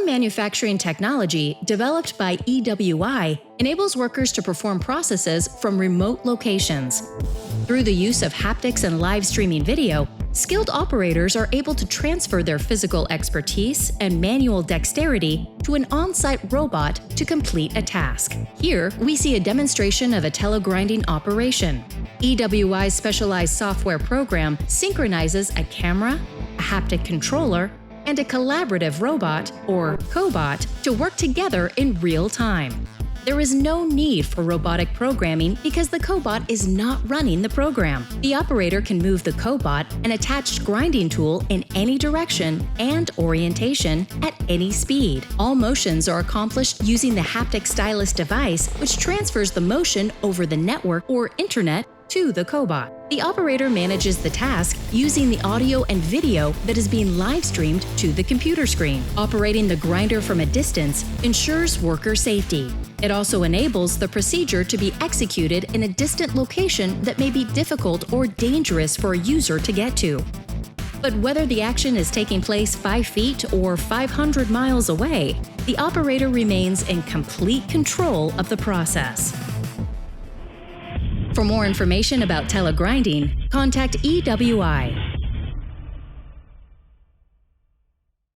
manufacturing technology developed by EWI enables workers to perform processes from remote locations. Through the use of haptics and live streaming video, skilled operators are able to transfer their physical expertise and manual dexterity to an on-site robot to complete a task. Here, we see a demonstration of a tele-grinding operation. EWI's specialized software program synchronizes a camera, a haptic controller, and a collaborative robot, or cobot, to work together in real time. There is no need for robotic programming because the cobot is not running the program. The operator can move the cobot, an attached grinding tool, in any direction and orientation at any speed. All motions are accomplished using the haptic stylus device, which transfers the motion over the network or internet to the cobot. The operator manages the task using the audio and video that is being live-streamed to the computer screen. Operating the grinder from a distance ensures worker safety. It also enables the procedure to be executed in a distant location that may be difficult or dangerous for a user to get to. But whether the action is taking place 5 feet or 500 miles away, the operator remains in complete control of the process. For more information about tele-grinding, contact EWI